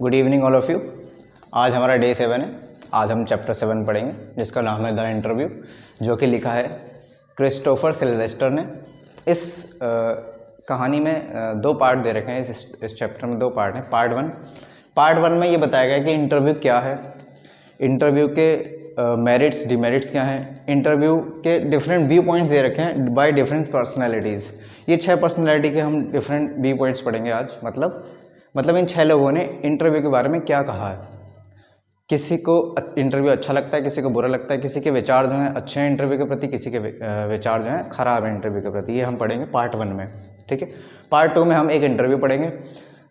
Good evening all of you. आज हमारा day 7 है। आज हम चैप्टर 7 पढ़ेंगे जिसका नाम है द इंटरव्यू, जो कि लिखा है क्रिस्टोफर सिल्वेस्टर ने। इस कहानी में दो पार्ट दे रखे हैं। इस चैप्टर में दो पार्ट हैं। पार्ट वन में ये बताया गया कि इंटरव्यू क्या है, इंटरव्यू के मेरिट्स डिमेरिट्स क्या हैं, इंटरव्यू के डिफरेंट व्यू पॉइंट्स दे रखे हैं बाय डिफरेंट पर्सनैलिटीज़। ये 6 पर्सनैलिटी के हम डिफरेंट व्यू पॉइंट्स पढ़ेंगे आज। मतलब इन 6 लोगों ने इंटरव्यू के बारे में क्या कहा है। किसी को इंटरव्यू अच्छा लगता है, किसी को बुरा लगता है, किसी के विचार जो हैं अच्छे हैं इंटरव्यू के प्रति, किसी के विचार जो हैं ख़राब है इंटरव्यू के प्रति। ये हम पढ़ेंगे पार्ट 1 में, ठीक है। पार्ट 2 में हम एक इंटरव्यू पढ़ेंगे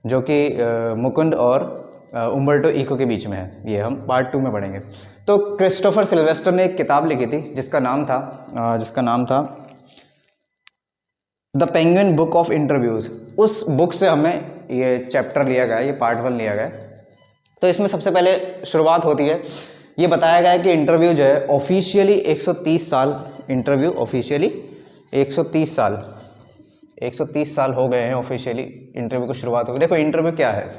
जो कि मुकुंद और उम्बर्टो इको के बीच में है। ये हम पार्ट 2 में पढ़ेंगे। तो क्रिस्टोफर सिल्वेस्टर ने एक किताब लिखी थी जिसका नाम था the penguin book of interviews. उस बुक से हमें ये चैप्टर लिया गया है, ये पार्ट 1 लिया गया है। तो इसमें सबसे पहले शुरुआत होती है, ये बताया गया है कि इंटरव्यू जो है ऑफिशियली 130 साल, इंटरव्यू ऑफिशियली 130 साल हो गए हैं ऑफिशियली इंटरव्यू की शुरुआत हुई। देखो इंटरव्यू क्या है,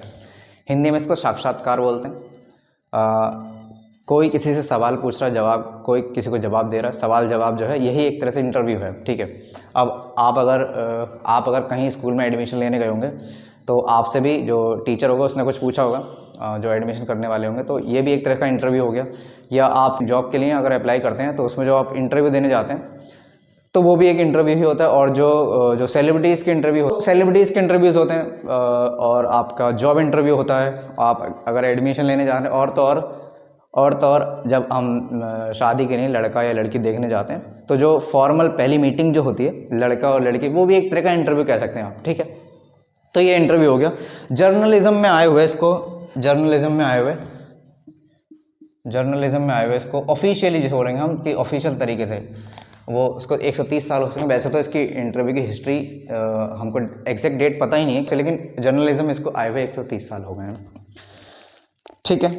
हिंदी में इसको साक्षात्कार बोलते हैं। कोई किसी से सवाल पूछ रहा है, जवाब कोई किसी को जवाब दे रहा है, सवाल जवाब जो है यही एक तरह से इंटरव्यू है, ठीक है। अब आप अगर कहीं स्कूल में एडमिशन लेने गए होंगे तो आपसे भी जो टीचर होगा उसने कुछ पूछा होगा, जो एडमिशन करने वाले होंगे, तो ये भी एक तरह का इंटरव्यू हो गया। या आप जॉब के लिए अगर अप्लाई करते हैं तो उसमें जो आप इंटरव्यू देने जाते हैं तो वो भी एक इंटरव्यू ही होता है। और जो सेलिब्रिटीज़ के इंटरव्यूज़ होते हैं, और आपका जॉब इंटरव्यू होता है। आप अगर एडमिशन लेने जा रहे हैं, और तो और जब हम शादी के लिए लड़का या लड़की देखने जाते हैं तो जो फॉर्मल पहली मीटिंग जो होती है लड़का और लड़की, वो भी एक तरह का इंटरव्यू कह सकते हैं आप, ठीक है। तो ये इंटरव्यू हो गया। जर्नलिज्म में आए हुए इसको ऑफिशियली जिसे बोलेंगे हम कि ऑफिशियल तरीके से वो उसको 130 साल हो सके। वैसे तो इसकी इंटरव्यू की हिस्ट्री हमको एग्जैक्ट डेट पता ही नहीं है, लेकिन जर्नलिज्म इसको आए हुए 130 साल हो गए हैं, ठीक है।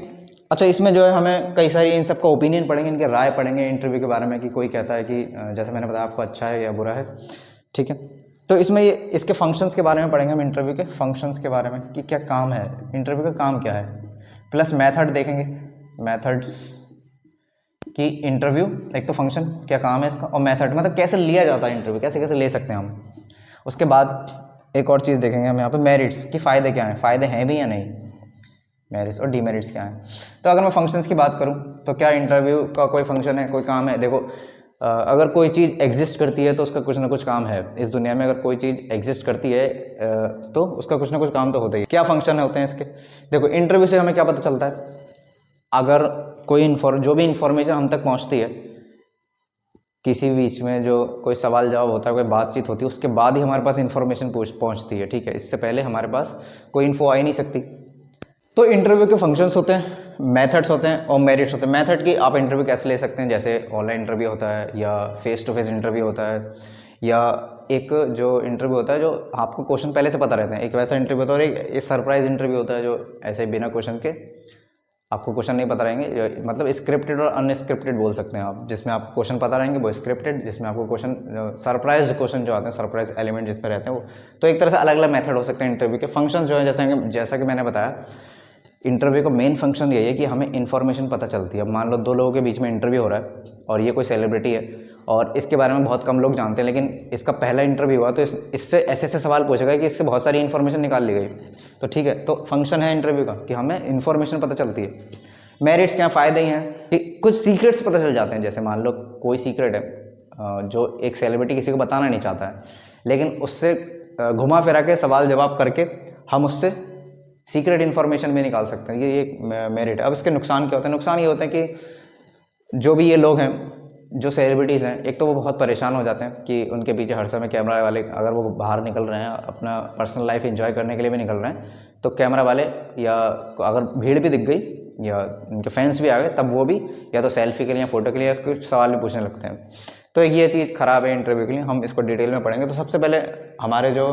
अच्छा, इसमें जो है हमें कई सारी इन सब का ओपिनियन पढ़ेंगे, इनके राय पढ़ेंगे इंटरव्यू के बारे में कि कोई कहता है कि जैसे मैंने बताया आपको अच्छा है या बुरा है, ठीक है। तो इसमें ये इसके फंक्शंस के बारे में पढ़ेंगे हम, इंटरव्यू के फंक्शंस के बारे में कि क्या काम है, इंटरव्यू का काम क्या है। प्लस मेथड देखेंगे, मेथड्स कि इंटरव्यू एक तो फंक्शन क्या काम है इसका, और मेथड मतलब कैसे लिया जाता है इंटरव्यू, कैसे कैसे ले सकते हैं हम। उसके बाद एक और चीज़ देखेंगे हम यहाँ पे, मेरिट्स कि फ़ायदे क्या हैं, फ़ायदे हैं भी या नहीं, मेरिट्स और डीमेरिट्स क्या हैं। तो अगर मैं फंक्शंस की बात करूँ तो क्या इंटरव्यू का कोई फंक्शन है, कोई काम है। देखो अगर कोई चीज़ एग्जिस्ट करती है तो उसका कुछ ना कुछ काम है इस दुनिया में। अगर कोई चीज़ एग्जिस्ट करती है तो उसका कुछ ना कुछ काम तो होता ही है। क्या फंक्शन होते हैं इसके, देखो इंटरव्यू से हमें क्या पता चलता है, अगर कोई जो भी इंफॉर्मेशन हम तक पहुंचती है, किसी बीच में जो कोई सवाल जवाब होता है, कोई बातचीत होती है, उसके बाद ही हमारे पास इंफॉर्मेशन पहुंचती है, ठीक है। इससे पहले हमारे पास कोई इन्फो आ ही नहीं सकती। तो इंटरव्यू के फंक्शंस होते हैं, मेथड्स होते हैं और मेरिट्स होते हैं। मेथड की आप इंटरव्यू कैसे ले सकते हैं, जैसे ऑनलाइन इंटरव्यू होता है या फेस टू फेस इंटरव्यू होता है, या एक जो इंटरव्यू होता है जो आपको क्वेश्चन पहले से पता रहते हैं, एक वैसा इंटरव्यू होता है। और एक सरप्राइज इंटरव्यू होता है जो ऐसे बिना क्वेश्चन के आपको क्वेश्चन नहीं पता रहेंगे, मतलब स्क्रिप्टेड और अनस्क्रिप्टेड बोल सकते हैं आप। जिसमें आपको क्वेश्चन पता रहेंगे वो स्क्रिप्टेड, जिसमें आपको क्वेश्चन सरप्राइज क्वेश्चन जो आते हैं, सरप्राइज एलिमेंट जिसमें रहते हैं वो। तो एक तरह से अलग अलग मेथड हो सकते हैं इंटरव्यू के। फंक्शंस जो है जैसा कि मैंने बताया, इंटरव्यू का मेन फंक्शन यही है कि हमें इन्फॉर्मेशन पता चलती है। मान लो 2 लोगों के बीच में इंटरव्यू हो रहा है और ये कोई सेलिब्रिटी है और इसके बारे में बहुत कम लोग जानते हैं, लेकिन इसका पहला इंटरव्यू हुआ तो इससे ऐसे ऐसे सवाल पूछे गए कि इससे बहुत सारी इन्फॉर्मेशन निकाल ली गई। तो ठीक है, तो फंक्शन है इंटरव्यू का कि हमें इन्फॉर्मेशन पता चलती है। मेरिट्स क्या, फ़ायदे ही हैं कि कुछ सीक्रेट्स पता चल जाते हैं। जैसे मान लो कोई सीक्रेट है जो एक सेलिब्रिटी किसी को बताना नहीं चाहता है, लेकिन उससे घुमा फिरा के सवाल जवाब करके हम उससे सीक्रेट इन्फॉर्मेशन भी निकाल सकते हैं। ये एक मेरिट है। अब इसके नुकसान क्या होते हैं, नुकसान ये होते हैं कि जो भी ये लोग हैं, जो सेलिब्रिटीज़ हैं, एक तो वो बहुत परेशान हो जाते हैं कि उनके पीछे हर समय कैमरा वाले, अगर वो बाहर निकल रहे हैं अपना पर्सनल लाइफ एंजॉय करने के लिए भी निकल रहे हैं, तो कैमरा वाले या अगर भीड़ भी दिख गई या उनके फैंस भी आ गए, तब वो भी या तो सेल्फी के लिए या फ़ोटो के लिए कुछ सवाल भी पूछने लगते हैं। तो एक ये चीज़ ख़राब है इंटरव्यू के लिए। हम इसको डिटेल में पढ़ेंगे। तो सबसे पहले हमारे जो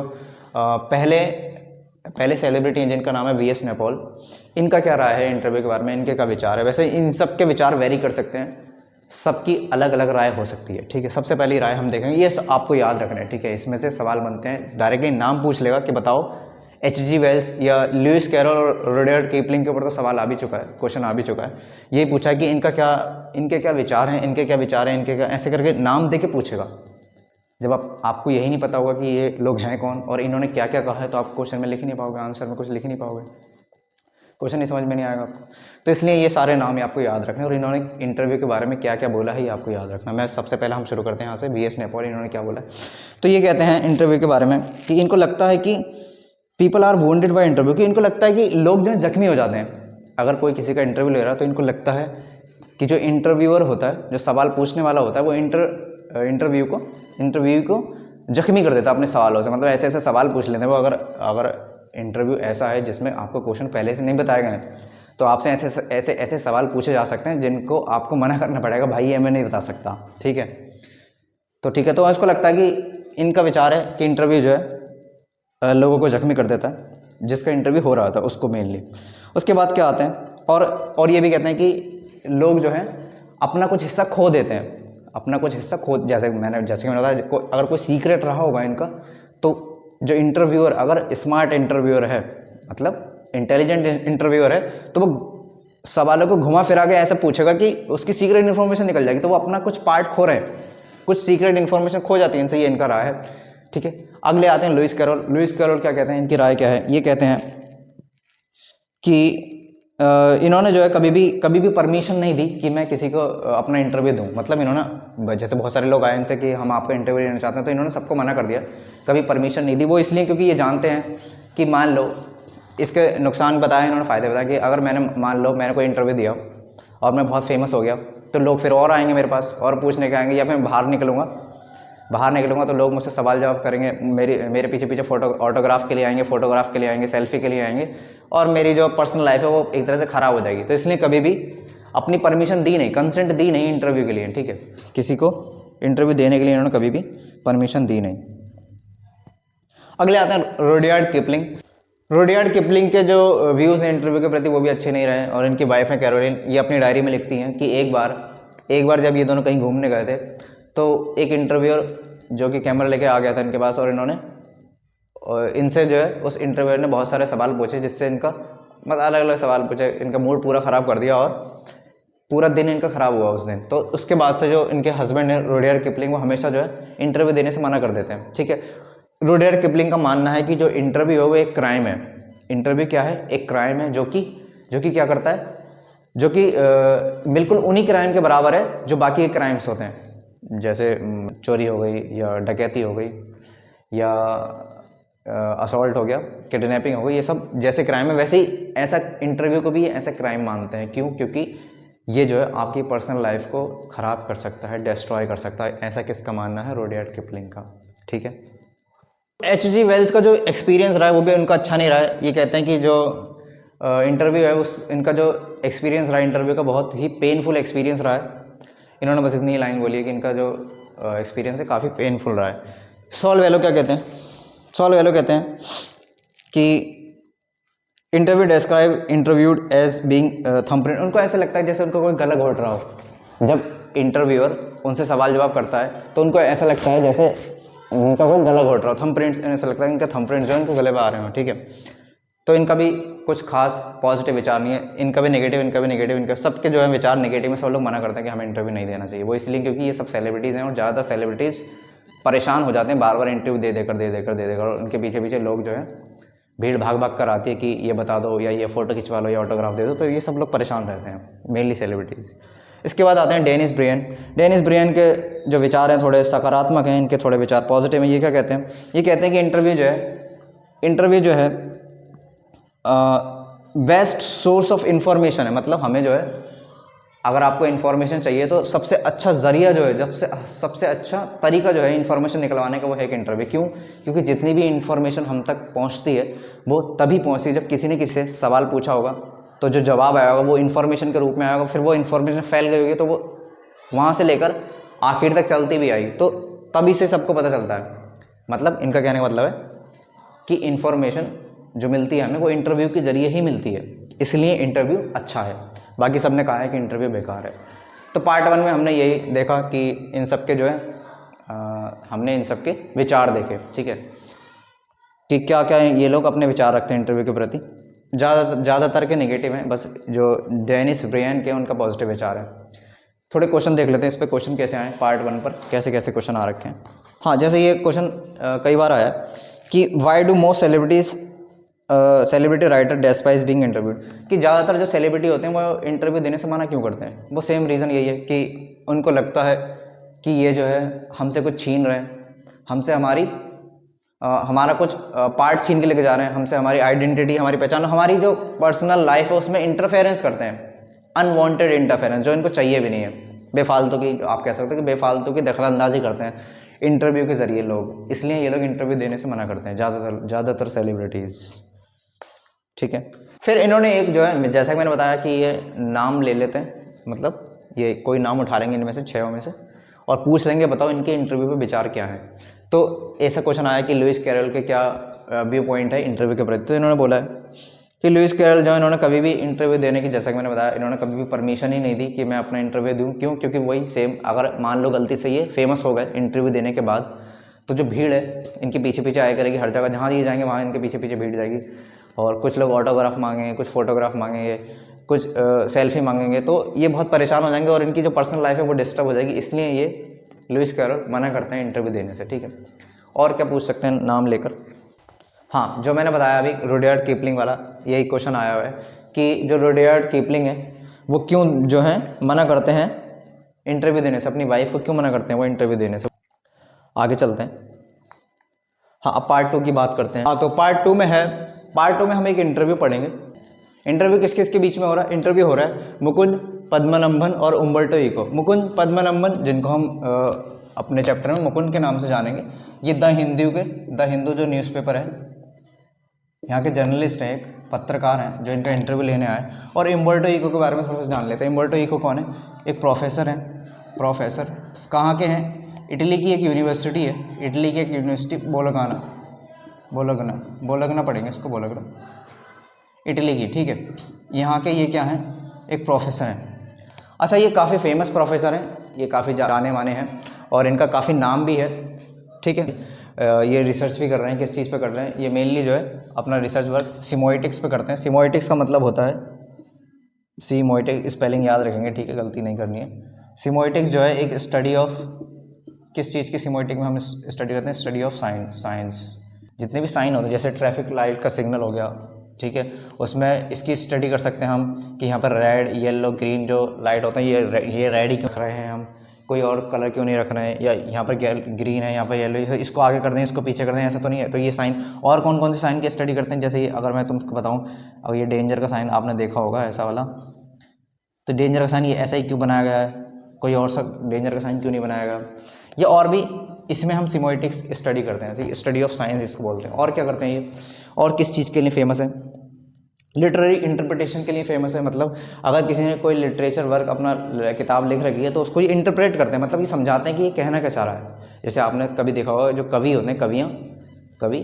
पहले सेलिब्रिटी हैं जिनका नाम है वी एस नेपॉल, इनका क्या राय है इंटरव्यू के बारे में, इनके क्या विचार है। वैसे इन सब के विचार वेरी कर सकते हैं, सबकी अलग अलग राय हो सकती है, ठीक है। सबसे पहली राय हम देखेंगे, ये आपको याद रखना है, ठीक है। इसमें से सवाल बनते हैं, डायरेक्टली नाम पूछ लेगा कि बताओ H.G. वेल्स या लुइस कैरोल और रुडयार्ड किपलिंग के ऊपर तो सवाल आ भी चुका है, क्वेश्चन आ भी चुका है। ये पूछा कि इनके क्या विचार हैं, इनके क्या विचार हैं, इनके क्या, ऐसे करके नाम दे के पूछेगा। जब आपको यही नहीं पता होगा कि ये लोग हैं कौन और इन्होंने क्या क्या कहा है, तो आप क्वेश्चन में लिख ही नहीं पाओगे, आंसर में कुछ लिख ही नहीं पाओगे, क्वेश्चन ही समझ में नहीं आएगा आपको। तो इसलिए ये सारे नाम आपको याद रखने और इन्होंने इंटरव्यू के बारे में क्या क्या बोला है ये आपको याद रखना। मैं सबसे पहले हम शुरू करते हैं यहाँ से, V.S. नैपोर, इन्होंने क्या बोला है। तो ये कहते हैं इंटरव्यू के बारे में कि इनको लगता है कि people are wounded by interview, कि इनको लगता है कि लोग जो है जख्मी हो जाते हैं। अगर कोई किसी का इंटरव्यू ले रहा है तो इनको लगता है कि जो इंटरव्यूअर होता है, जो सवाल पूछने वाला होता है, वो इंटरव्यू को जख्मी कर देता है अपने सवालों से। मतलब ऐसे ऐसे सवाल पूछ लेते हैं वो। अगर इंटरव्यू ऐसा है जिसमें आपको क्वेश्चन पहले से नहीं बताए गए हैं, तो आपसे ऐसे सवाल पूछे जा सकते हैं जिनको आपको मना करना पड़ेगा, भाई ये मैं नहीं बता सकता, ठीक है। तो इसको लगता है कि इनका विचार है कि इंटरव्यू जो है लोगों को जख्मी कर देता है, जिसका इंटरव्यू हो रहा था उसको मेनली। उसके बाद क्या आते हैं और ये भी कहते हैं कि लोग जो हैं अपना कुछ हिस्सा खो देते हैं, जैसे मैंने बताया, अगर कोई सीक्रेट रहा होगा इनका, तो जो इंटरव्यूअर अगर स्मार्ट इंटरव्यूअर है, मतलब इंटेलिजेंट इंटरव्यूअर है, तो वो सवालों को घुमा फिरा के ऐसे पूछेगा कि उसकी सीक्रेट इन्फॉर्मेशन निकल जाएगी। तो वो अपना कुछ पार्ट खो रहे हैं, कुछ सीक्रेट इन्फॉर्मेशन खो जाती है इनसे, ये इनका राय है, ठीक है। अगले आते हैं लुइस कैरोल क्या कहते हैं, इनकी राय क्या है। ये कहते हैं कि इन्होंने जो है कभी भी परमिशन नहीं दी कि मैं किसी को अपना इंटरव्यू दूं। मतलब इन्होंने, जैसे बहुत सारे लोग आए इनसे कि हम आपका इंटरव्यू लेना चाहते हैं, तो इन्होंने सबको मना कर दिया, कभी परमिशन नहीं दी। वो इसलिए क्योंकि ये जानते हैं कि मान लो, इसके नुकसान बताए इन्होंने, फ़ायदे बताए कि अगर मैंने कोई इंटरव्यू दिया और मैं बहुत फेमस हो गया, तो लोग फिर और आएंगे मेरे पास और पूछने के आएंगे, या फिर बाहर निकलूँगा तो लोग मुझसे सवाल जवाब करेंगे, मेरे पीछे ऑटोग्राफ के लिए आएंगे, सेल्फी के लिए आएंगे, और मेरी जो पर्सनल लाइफ है वो एक तरह से ख़राब हो जाएगी। तो इसलिए कभी भी अपनी परमिशन दी नहीं, कंसेंट दी नहीं इंटरव्यू के लिए, ठीक है। किसी को इंटरव्यू देने के लिए इन्होंने कभी भी परमिशन दी नहीं। अगले आते हैं रुडयार्ड किपलिंग के जो व्यूज़ हैं इंटरव्यू के प्रति वो भी अच्छे नहीं रहे, और इनकी वाइफ है कैरोलिन, ये अपनी डायरी में लिखती हैं कि एक बार जब ये दोनों कहीं घूमने गए थे, तो एक इंटरव्यूअर जो कि कैमरा लेके आ गया था इनके पास, और इनसे जो है उस इंटरव्यूअर ने बहुत सारे सवाल पूछे, जिससे इनका मतलब अलग अलग सवाल पूछे, इनका मूड पूरा ख़राब कर दिया और पूरा दिन इनका ख़राब हुआ उस दिन। तो उसके बाद से जो इनके हस्बैंड है रुडयार्ड किपलिंग, वो हमेशा जो है इंटरव्यू देने से मना कर देते हैं, ठीक है। रुडयार्ड किपलिंग का मानना है कि जो इंटरव्यू है वो एक क्राइम है। इंटरव्यू क्या है? एक क्राइम है, जो कि क्या करता है, जो कि बिल्कुल उन्हीं क्राइम के बराबर है जो बाकी के क्राइम्स होते हैं, जैसे चोरी हो गई या डकैती हो गई या असॉल्ट हो गया, किडनैपिंग हो गई, ये सब जैसे क्राइम है, वैसे ही ऐसा इंटरव्यू को भी ऐसा क्राइम मानते हैं। क्यों? क्योंकि ये जो है आपकी पर्सनल लाइफ को ख़राब कर सकता है, डिस्ट्रॉय कर सकता है। ऐसा किसका मानना है? रुडयार्ड किपलिंग का, ठीक है। H.G. वेल्स का जो एक्सपीरियंस रहा है वो भी उनका अच्छा नहीं रहा है। ये कहते हैं कि जो इंटरव्यू है इनका जो एक्सपीरियंस रहा है इंटरव्यू का, बहुत ही पेनफुल एक्सपीरियंस रहा है। इन्होंने बस इतनी लाइन बोली है कि इनका जो एक्सपीरियंस है काफ़ी पेनफुल रहा है। सॉल वेलो कहते हैं कि interview describe interviewed as being thumbprint. उनको ऐसा लगता है जैसे उनको कोई गला घोट रहा हो। जब इंटरव्यूअर उनसे सवाल जवाब करता है तो उनको ऐसा लगता है जैसे उनका कोई गला घोट रहा हो। थंबप्रिंट्स, ऐसा लगता है इनका थंबप्रिंट जो है उनको गले पे आ रहे हो, ठीक है। तो इनका भी कुछ खास पॉजिटिव विचार नहीं है, इनका भी नेगेटिव, सबके जो है विचार नेगेटिव में। सब लोग मना करते हैं कि हमें इंटरव्यू नहीं देना चाहिए। वो इसलिए क्योंकि ये सब सेलिब्रिटीज़ हैं और ज़्यादातर सेलिब्रिटीज़ परेशान हो जाते हैं बार बार इंटरव्यू दे देकर, और उनके पीछे लोग जो है भीड़ भाग कर आती है कि ये बता दो या ये फ़ोटो खिंचवा लो या ऑटोग्राफ दे दो। तो ये सब लोग परेशान रहते हैं, मेनली सेलिब्रिटीज़। इसके बाद आते हैं डेनिस ब्रियन के जो विचार हैं थोड़े सकारात्मक हैं, इनके थोड़े विचार पॉजिटिव हैं। ये क्या कहते हैं? ये कहते हैं कि इंटरव्यू जो है बेस्ट सोर्स ऑफ इन्फॉर्मेशन है। मतलब हमें जो है, अगर आपको इन्फॉर्मेशन चाहिए तो सबसे अच्छा ज़रिया जो है, सबसे अच्छा तरीका जो है इन्फॉर्मेशन निकलवाने का, वो है एक इंटरव्यू। क्यों? क्योंकि जितनी भी इन्फॉर्मेशन हम तक पहुंचती है वो तभी पहुंचती है जब किसी ने किसी से सवाल पूछा होगा, तो जो जवाब आया होगा वो इन्फॉर्मेशन के रूप में आया होगा। फिर वो इन्फॉर्मेशन फैल गई होगी तो वो वहाँ से लेकर आखिर तक चलती भी आई, तो तभी से सबको पता चलता है। मतलब इनका कहने का मतलब है कि इन्फॉर्मेशन जो मिलती है हमें, वो इंटरव्यू के जरिए ही मिलती है, इसलिए इंटरव्यू अच्छा है। बाकी सब ने कहा है कि इंटरव्यू बेकार है। तो पार्ट 1 में हमने यही देखा कि इन सब के जो है हमने इन सब के विचार देखे, ठीक है। कि क्या क्या ये लोग अपने विचार रखते हैं इंटरव्यू के प्रति। ज़्यादातर के नेगेटिव हैं, बस जो डेनिस ब्रियन के उनका पॉजिटिव विचार है। थोड़े क्वेश्चन देख लेते हैं इस पे, क्वेश्चन कैसे आए पार्ट 1 पर, कैसे कैसे क्वेश्चन आ रखे हैं। हाँ, जैसे ये क्वेश्चन कई बार आया कि why do most celebrity writer despise being interviewed, कि ज़्यादातर जो सेलिब्रिटी होते हैं वो इंटरव्यू देने से मना क्यों करते हैं। वो सेम रीज़न यही है कि उनको लगता है कि ये जो है हमसे कुछ छीन रहे हैं, हमसे हमारा कुछ पार्ट छीन के लेके जा रहे हैं, हमसे हमारी आइडेंटिटी, हमारी पहचान, हमारी जो पर्सनल लाइफ है उसमें इंटरफेरेंस करते हैं, अनवांटेड इंटरफेरेंस जो इनको चाहिए भी नहीं है। बेफालतू की, आप कह सकते हो कि बेफालतू की दखलंदाजी करते हैं इंटरव्यू के ज़रिए लोग, इसलिए ये लोग इंटरव्यू देने से मना करते हैं ज़्यादातर सेलिब्रिटीज़। ठीक है, फिर इन्होंने एक जो है, जैसा कि मैंने बताया कि ये नाम ले लेते हैं, मतलब ये कोई नाम उठा लेंगे इनमें से 6 में से और पूछ लेंगे बताओ इनके इंटरव्यू पे विचार क्या है। तो ऐसा क्वेश्चन आया कि लुइस कैरल के क्या व्यू पॉइंट है इंटरव्यू के प्रति। तो इन्होंने बोला है कि लुइस कैरल जो है, इन्होंने कभी भी इंटरव्यू देने की, जैसा कि मैंने बताया, इन्होंने कभी भी परमिशन ही नहीं दी कि मैं अपना इंटरव्यू दूं। क्यों? क्योंकि वही सेम, अगर मान लो गलती से ये फेमस हो गए इंटरव्यू देने के बाद, तो जो भीड़ है इनके पीछे पीछे आया करेगी, हर जगह जहाँ ये जाएंगे वहाँ इनके पीछे पीछे भीड़ जाएगी, और कुछ लोग ऑटोग्राफ मांगेंगे, कुछ फोटोग्राफ मांगेंगे, कुछ सेल्फी मांगेंगे, तो ये बहुत परेशान हो जाएंगे और इनकी जो पर्सनल लाइफ है वो डिस्टर्ब हो जाएगी। इसलिए ये लुइस कैरल मना करते हैं इंटरव्यू देने से। ठीक है, और क्या पूछ सकते हैं नाम लेकर। हाँ, जो मैंने बताया अभी रुडयार्ड किपलिंग वाला, यही क्वेश्चन आया हुआ है कि जो रुडयार्ड किपलिंग है वो क्यों जो है मना करते हैं इंटरव्यू देने से, अपनी वाइफ को क्यों मना करते हैं वो इंटरव्यू देने से। आगे चलते हैं। हाँ, अब पार्ट 2 की बात करते हैं। हाँ, तो पार्ट 2 में है, पार्ट 2 में हम एक इंटरव्यू पढ़ेंगे। इंटरव्यू किस किस के बीच में हो रहा है? इंटरव्यू हो रहा है मुकुंद पद्मनाभन और उम्बर्टो इको। मुकुंद पद्मनाभन, जिनको हम अपने चैप्टर में मुकुंद के नाम से जानेंगे, ये द हिंदू जो न्यूज़पेपर है, यहाँ के जर्नलिस्ट हैं, एक पत्रकार हैं जो इनका इंटरव्यू लेने आए। और उम्बर्टो इको के बारे में थोड़ा सा जान लेते हैं। उम्बर्टो इको कौन है? एक प्रोफेसर हैं। प्रोफेसर कहाँ के हैं? इटली की एक यूनिवर्सिटी है, इटली की एक यूनिवर्सिटी, बोलोगना पढ़ेंगे इसको, बोलोगना, इटली की। ठीक है, यहाँ के ये क्या हैं? एक प्रोफेसर हैं। अच्छा, ये काफ़ी फेमस प्रोफेसर हैं, ये काफ़ी जाने माने हैं और इनका काफ़ी नाम भी है। ठीक है, ये रिसर्च भी कर रहे हैं। किस चीज़ पे कर रहे हैं? ये मेनली जो है अपना रिसर्च वर्क सिमोइटिक्स पे करते हैं। सिमोइटिक्स का मतलब होता है, सिमोइटिक स्पेलिंग याद रखेंगे, ठीक है, गलती नहीं करनी है। सिमोइटिक्स जो है एक स्टडी ऑफ, किस चीज़ की सिमोइटिक में हम स्टडी करते हैं? Study of science. जितने भी साइन होते हैं, जैसे ट्रैफिक लाइट का सिग्नल हो गया, ठीक है, उसमें इसकी स्टडी कर सकते हैं हम कि यहाँ पर रेड, येलो, ग्रीन जो लाइट होते हैं, ये रेड ही क्यों रख रहे हैं हम, कोई और कलर क्यों नहीं रख रहे हैं, या यहाँ पर ग्रीन है, यहाँ पर येलो, इसको आगे कर दें, इसको पीछे कर दें, ऐसा तो नहीं है। तो ये साइन, और कौन कौन से साइन की स्टडी करते हैं? जैसे ये, अगर मैं तुमको बताऊँ, अब ये डेंजर का साइन आपने देखा होगा ऐसा वाला, तो डेंजर का साइन ये ऐसा ही क्यों बनाया गया है, कोई और सा डेंजर का साइन क्यों नहीं बनाया गया, या और भी, इसमें हम सिमोइटिक्स स्टडी करते हैं, ठीक है, स्टडी ऑफ साइंस इसको बोलते हैं। और क्या करते हैं ये, और किस चीज़ के लिए फेमस है? लिटरेरी इंटरप्रिटेशन के लिए फेमस है। मतलब अगर किसी ने कोई लिटरेचर वर्क, अपना किताब लिख रखी है, तो उसको ये इंटरप्रेट करते हैं, मतलब ये समझाते हैं कि ये कहना क्या चाह रहा है। जैसे आपने कभी देखा होगा, जो कवि होते हैं, कवि,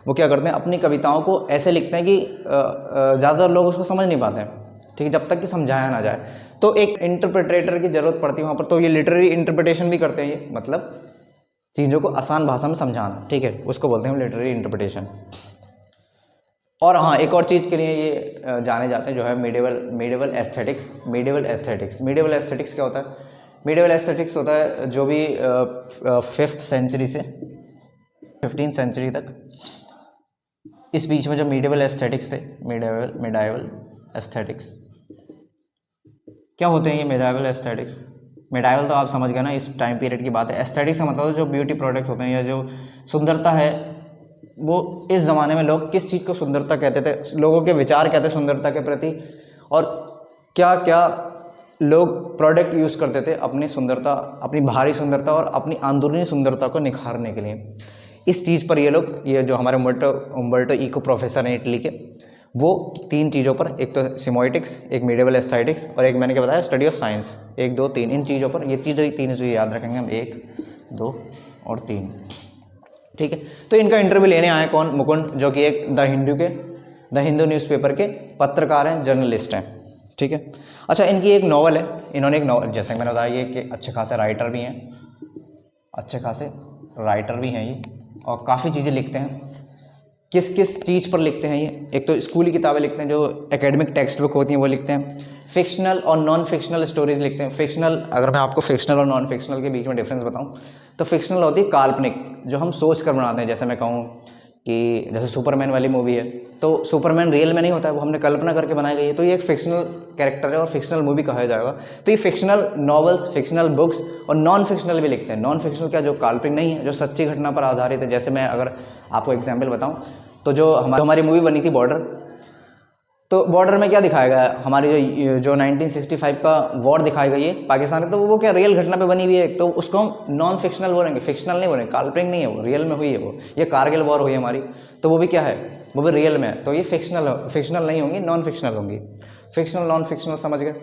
वो क्या करते हैं, अपनी कविताओं को ऐसे लिखते हैं कि ज़्यादातर लोग उसको समझ नहीं पाते हैं, ठीक है, जब तक कि समझाया ना जाए। तो एक इंटरप्रेटर की ज़रूरत पड़ती है वहाँ पर। तो ये लिटरेरी इंटरप्रिटेशन भी करते हैं ये, मतलब चीज़ों को आसान भाषा में समझाना, ठीक है, उसको बोलते हैं हम लिटरेरी इंटरप्रिटेशन। और हाँ, एक और चीज़ के लिए ये जाने जाते हैं, जो है मेडिवल एस्थेटिक्स। मेडिवल एस्थेटिक्स क्या होता है? मेडिवल एस्थेटिक्स होता है जो भी 5th सेंचुरी से 15th सेंचुरी तक, इस बीच में जो मेडिवल एस्थेटिक्स थे, मेडाइवल एस्थेटिक्स क्या होते हैं? ये मेडाइवल एस्थेटिक्स, मेडाइवल तो आप समझ गए ना, इस टाइम पीरियड की बात है। एस्थेटिक्स का मतलब जो ब्यूटी प्रोडक्ट होते हैं, या जो सुंदरता है, वो इस ज़माने में लोग किस चीज़ को सुंदरता कहते थे, लोगों के विचार कहते थे सुंदरता के प्रति, और क्या क्या लोग प्रोडक्ट यूज़ करते थे अपनी सुंदरता, अपनी बाहरी सुंदरता और अपनी अंदरूनी सुंदरता को निखारने के लिए। इस चीज़ पर ये लोग, ये जो हमारे उम्बर्टो इको प्रोफेसर हैं इटली के, वो 3 चीज़ों पर, एक तो सिमोइटिक्स, एक मेडिवल एस्थेटिक्स, और एक मैंने क्या बताया, स्टडी ऑफ साइंस, 1 2 3, इन चीज़ों पर, ये चीज़ें 3 चीज़ें याद रखेंगे हम, 1 2 और 3, ठीक है। तो इनका इंटरव्यू लेने आए कौन? मुकुंद, जो कि एक द हिंदू न्यूज़पेपर के पत्रकार हैं, जर्नलिस्ट हैं, ठीक है। अच्छा, इनकी एक नॉवल है, इन्होंने एक नॉवल, जैसे मैंने बताया, ये कि अच्छे खासे राइटर भी हैं ये, और काफ़ी चीज़ें लिखते हैं। किस किस चीज़ पर लिखते हैं ये? एक तो स्कूली किताबें लिखते हैं, जो एकेडमिक टेक्स्ट बुक होती हैं वो लिखते हैं। फिक्शनल और नॉन फिक्शनल स्टोरीज लिखते हैं। फिक्शनल, अगर मैं आपको फिक्शनल और नॉन फिक्शनल के बीच में डिफरेंस बताऊं तो फिक्शनल होती है काल्पनिक, जो हम सोच कर बनाते हैं। जैसे मैं कहूँ कि जैसे सुपरमैन वाली मूवी है, तो सुपरमैन रियल में नहीं होता है, वो हमने कल्पना करके बनाई गई है, तो ये एक फिक्शनल कैरेक्टर है और फिक्शनल मूवी कहा जाएगा। तो ये फिक्शनल नॉवेल्स, फिक्शनल बुक्स और नॉन फिक्शनल भी लिखते हैं। नॉन फिक्शनल क्या, जो काल्पनिक नहीं है, जो सच्ची घटना पर आधारित है। जैसे मैं अगर आपको एग्जाम्पल बताऊँ तो जो हमारी मूवी बनी थी बॉर्डर, तो बॉर्डर में क्या दिखाया गया है, हमारी जो 1965 का वॉर दिखाई गई है पाकिस्तान में, तो वो क्या रियल घटना पे बनी हुई है, तो उसको हम नॉन फिक्शनल बोलेंगे, फिक्शनल नहीं बोलेंगे, काल्पनिक नहीं है, वो रियल में हुई है। वो ये कारगिल वॉर हुई हमारी, तो वो भी क्या है, वो भी रियल में है, तो ये फिक्शनल नहीं होंगी, नॉन फिक्शनल होंगी। फिक्शनल नॉन फिक्शनल समझ गए।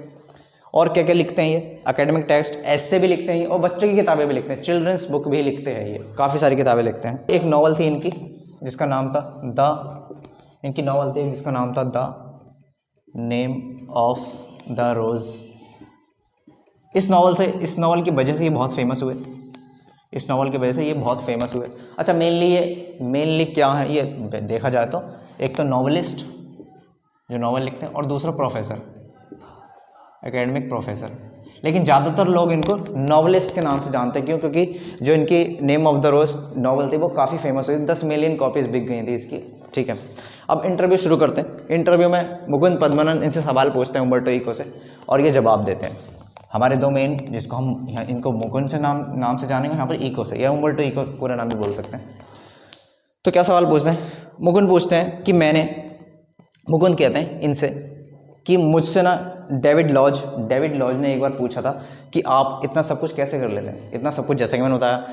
और क्या क्या लिखते हैं ये? एकेडमिक टेक्स्ट, ऐसे भी लिखते हैं और बच्चों की किताबें भी लिखते हैं, चिल्ड्रंस बुक भी लिखते हैं, ये काफ़ी सारी किताबें लिखते हैं। एक नॉवल थी इनकी जिसका नाम था इनकी नॉवल थी जिसका नाम था द नेम ऑफ द रोज़। इस नॉवल की वजह से ये बहुत फेमस हुए। इस नॉवल की वजह से ये बहुत फेमस हुए। अच्छा, मेनली क्या है ये देखा जाए तो एक तो नॉवलिस्ट जो नॉवल लिखते हैं, और दूसरा प्रोफेसर, एकेडमिक प्रोफेसर। लेकिन ज़्यादातर लोग इनको नॉवलिस्ट के नाम से जानते हैं। क्यों? क्योंकि जो इनकी name of the rose novel थी वो काफ़ी फेमस हुई, 10 मिलियन कॉपीज़ बिक गई थी इसकी। ठीक है, अब इंटरव्यू शुरू करते हैं। इंटरव्यू में मुकुंद पद्मनाभन इनसे सवाल पूछते हैं उम्बर्टो इको से, और ये जवाब देते हैं। हमारे दो मेन, जिसको हम यहाँ इनको मुकुंद से नाम से जानेंगे, यहाँ पर इको से, या उम्बर्टो इको पूरा नाम भी बोल सकते हैं। तो क्या सवाल पूछते हैं? मुकुंद पूछते हैं कि मुकुंद कहते हैं इनसे कि मुझसे ना डेविड लॉज ने एक बार पूछा था कि आप इतना सब कुछ कैसे कर लेते हैं, इतना सब कुछ, जैसे कि मैंने बताया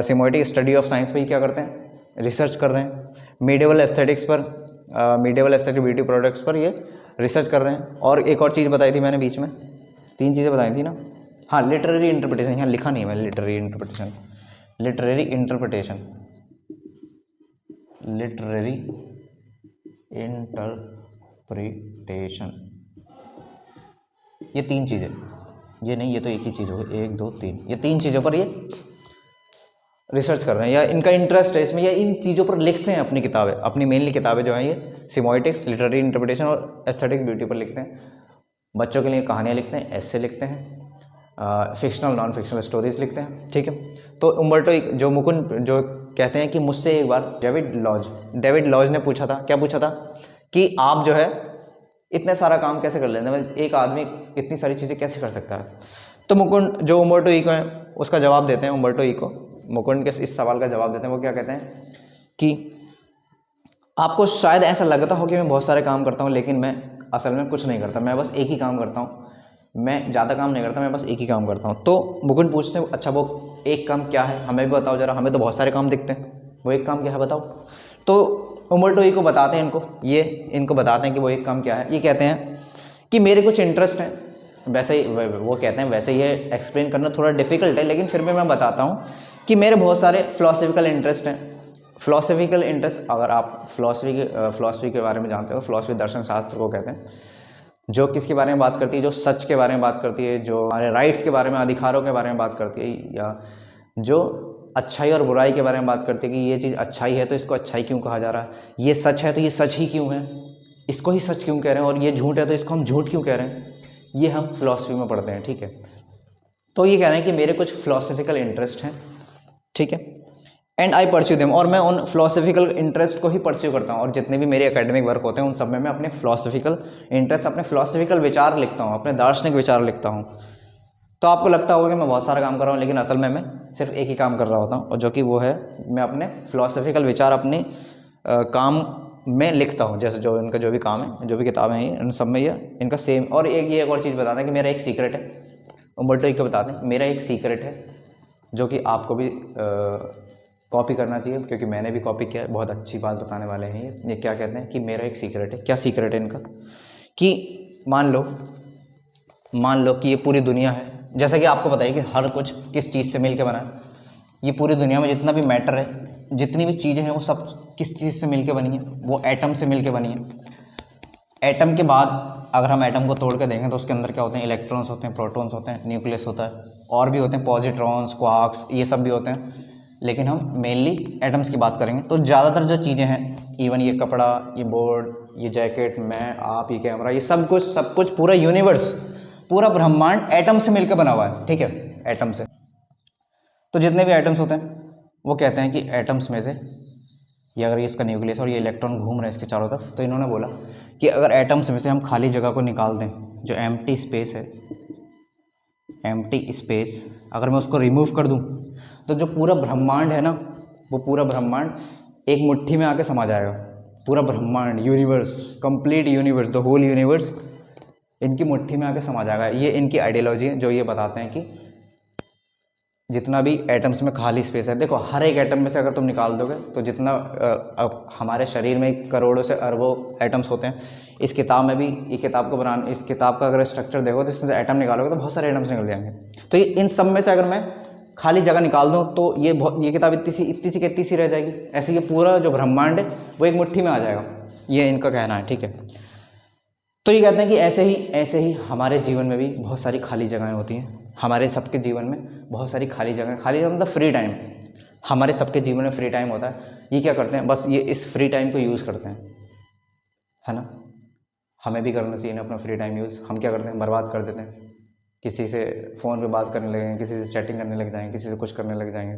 सिमोइटिक स्टडी ऑफ साइंस पे क्या करते हैं, रिसर्च कर रहे हैं। मीडिएवल एस्थेटिक्स पर, मीडिएवल एस्थेटिक ब्यूटी प्रोडक्ट्स पर ये रिसर्च कर रहे हैं। और एक और चीज़ बताई थी मैंने बीच में, 3 चीज़ें बताई थी ना। हाँ, लिटरेरी इंटरप्रिटेशन, यहाँ लिखा नहीं है मैंने, लिटरेरी इंटरप्रिटेशन ये 3 चीज़ें, ये नहीं, ये तो एक ही चीज़ होगी, 1 2 3, ये 3 चीज़ों पर ये रिसर्च कर रहे हैं, या इनका इंटरेस्ट है इसमें, या इन चीज़ों पर लिखते हैं अपनी किताबें। अपनी मेनली किताबें जो हैं ये सिमोइटिक्स, लिटरेरी इंटरप्रिटेशन और एस्थेटिक ब्यूटी पर लिखते हैं। बच्चों के लिए कहानियाँ लिखते हैं, एस्से लिखते हैं, फिक्शनल नॉन फिक्शनल स्टोरीज लिखते हैं। ठीक है, तो उम्बर्टो जो मुकुंद जो कहते हैं कि मुझसे एक बार डेविड लॉज ने पूछा था, क्या पूछा था कि आप जो है इतने सारा काम कैसे कर लेते हैं, एक आदमी इतनी सारी चीज़ें कैसे कर सकता है। तो मुकुंद जो उम्बर्टो इको है उसका जवाब देते हैं, उम्बर्टो इको मुकुंद के इस सवाल का जवाब देते हैं। वो क्या कहते हैं कि आपको शायद ऐसा लगता हो कि मैं बहुत सारे काम करता हूँ, लेकिन मैं असल में कुछ नहीं करता, मैं बस एक ही काम करता हूँ, मैं ज़्यादा काम नहीं करता, मैं बस एक ही काम करता हूँ। तो मुकुंद पूछते हैं, अच्छा वो एक काम क्या है, हमें भी बताओ ज़रा, हमें तो बहुत सारे काम दिखते हैं, वो एक काम क्या है बताओ। तो उम्बर्टो इको बताते हैं इनको बताते हैं कि वो एक काम क्या है। ये कहते हैं कि मेरे कुछ इंटरेस्ट हैं, वैसे ही वो कहते हैं, वैसे ये एक्सप्लेन करना थोड़ा डिफिकल्ट है, लेकिन फिर भी मैं बताता हूँ कि मेरे बहुत सारे फिलोसफिकल इंटरेस्ट हैं। फिलोसफिकल इंटरेस्ट, अगर आप फिलोसफी के बारे में जानते हो, फिलोसफी दर्शन शास्त्र को कहते हैं, जो किसके बारे में बात करती है, जो सच के बारे में बात करती है, जो हमारे राइट्स के बारे में, अधिकारों के बारे में बात करती है, या जो अच्छाई और बुराई के बारे में बात करती है कि ये चीज़ अच्छाई है तो इसको अच्छाई क्यों कहा जा रहा है, ये सच है तो ये सच ही क्यों है, इसको ही सच क्यों कह रहे हैं, और ये झूठ है तो इसको हम झूठ क्यों कह रहे हैं, ये हम फिलोसफी में पढ़ते हैं। ठीक है, तो ये कह रहे हैं कि मेरे कुछ फिलोसफिकल इंटरेस्ट हैं, ठीक है, एंड आई परस्यू देम, और मैं उन फिलोसफिकल इंटरेस्ट को ही परस्यू करता हूँ, और जितने भी मेरे एकेडमिक वर्क होते हैं उन सब में मैं अपने फिलोसफिकल इंटरेस्ट, अपने फिलोसफिकल विचार लिखता हूँ, अपने दार्शनिक विचार लिखता हूँ। तो आपको लगता होगा कि मैं बहुत सारा काम कर रहा हूँ, लेकिन असल में मैं सिर्फ एक ही काम कर रहा होता हूँ, और जो कि वो है, मैं अपने फिलोसफिकल विचार अपने काम में लिखता हूँ। जैसे जो इनका जो भी काम है, जो भी किताबें हैं, इन सब में ये इनका सेम। और एक और चीज़ बताते हैं कि मेरा एक सीक्रेट है, उम्बर्टो इको बताते हैं मेरा एक सीक्रेट है, जो कि आपको भी कॉपी करना चाहिए, क्योंकि मैंने भी कॉपी किया है। बहुत अच्छी बात बताने वाले हैं ये क्या कहते हैं कि मेरा एक सीक्रेट है। क्या सीक्रेट है इनका? कि मान लो कि ये पूरी दुनिया है, जैसा कि आपको बताइए कि हर कुछ किस चीज़ से मिल के बना है। ये पूरी दुनिया में जितना भी मैटर है, जितनी भी चीज़ें हैं, वो सब किस चीज़ से मिल के बनी है? वो एटम से मिल के बनी है। एटम के बाद अगर हम एटम को तोड़ के देखें तो उसके अंदर क्या होते हैं? इलेक्ट्रॉन्स होते हैं, प्रोटॉन्स होते हैं, न्यूक्लियस होता है, और भी होते हैं पॉजिट्रॉन्स, क्वार्क्स, ये सब भी होते हैं। लेकिन हम मेनली एटम्स की बात करेंगे। तो ज़्यादातर जो चीज़ें हैं, इवन ये कपड़ा, ये बोर्ड, ये जैकेट, मैं, आप, ये कैमरा, ये सब कुछ पूरा यूनिवर्स, पूरा ब्रह्मांड एटम से मिलकर बना हुआ है, ठीक है, एटम से। तो जितने भी एटम्स होते हैं वो कहते हैं कि एटम्स में से ये अगर ये इसका न्यूक्लियस और ये इलेक्ट्रॉन घूम रहे हैं इसके चारों तरफ, तो इन्होंने बोला कि अगर एटम्स में से हम खाली जगह को निकाल दें, जो एम्प्टी स्पेस है, एम्प्टी स्पेस, अगर मैं उसको रिमूव कर दूं, तो जो पूरा ब्रह्मांड है ना, वो पूरा ब्रह्मांड एक मुट्ठी में आके समा जाएगा। पूरा ब्रह्मांड, universe, complete universe, the whole universe इनकी मुट्ठी में आके समा जाएगा। ये इनकी आइडियोलॉजी है, जो ये बताते हैं कि जितना भी एटम्स में खाली स्पेस है, देखो हर एक एटम में से अगर तुम निकाल दोगे तो जितना अब हमारे शरीर में करोड़ों से अरबों एटम्स होते हैं, इस किताब में भी, ये किताब को बनाने, इस किताब का अगर स्ट्रक्चर देखो तो इसमें से एटम निकालोगे तो बहुत सारे एटम्स निकल जाएंगे। तो ये इन सब में से अगर मैं खाली जगह निकाल दूँ तो ये किताब इतनी सी रह जाएगी। ऐसे ये पूरा जो ब्रह्मांड है वो एक मुट्ठी में आ जाएगा, ये इनका कहना है, ठीक है। तो ये कहते हैं कि ऐसे ही हमारे जीवन में भी बहुत सारी खाली जगहें होती हैं। हमारे सबके जीवन में बहुत सारी खाली जगह, खाली मतलब फ्री टाइम, हमारे सबके जीवन में फ्री टाइम होता है। ये क्या करते हैं, बस ये इस फ्री टाइम को यूज़ करते हैं, है ना। हमें भी करना चाहिए ना अपना फ्री टाइम यूज़। हम क्या करते हैं, बर्बाद कर देते हैं। किसी से फ़ोन पे बात करने लगेंगे, किसी से चैटिंग करने लग जाएंगे, किसी से कुछ करने लग जाएंगे।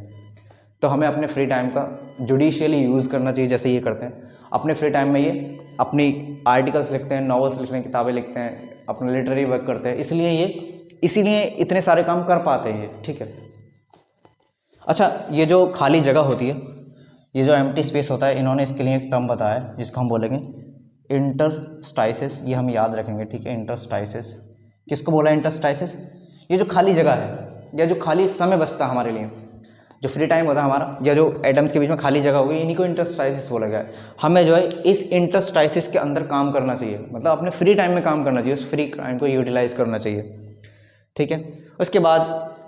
तो हमें अपने फ्री टाइम का जुडिशियली यूज़ करना चाहिए, जैसे ये करते हैं। अपने फ्री टाइम में ये अपनी आर्टिकल्स लिखते हैं, नॉवेल्स लिखते हैं, किताबें लिखते हैं, अपना लिटरेरी वर्क करते हैं, इसीलिए इतने सारे काम कर पाते हैं ये, ठीक है। अच्छा, ये जो खाली जगह होती है, ये जो एम्प्टी स्पेस होता है, इन्होंने इसके लिए एक टर्म बताया है जिसको हम बोलेंगे इंटरस्टाइसिस। ये हम याद रखेंगे, ठीक है, इंटरस्टाइसिस। किसको बोला इंटरस्टाइसिस? ये जो खाली जगह है या जो खाली समय बचता है हमारे लिए, जो फ्री टाइम होता है हमारा, या जो एटम्स के बीच में खाली जगह होगी, इन्हीं को इंटरस्टाइसिस बोला गया है। हमें जो है इस इंटरस्टाइसिस के अंदर काम करना चाहिए, मतलब अपने फ्री टाइम में काम करना चाहिए, उस फ्री टाइम को यूटिलाइज करना चाहिए, ठीक है। उसके बाद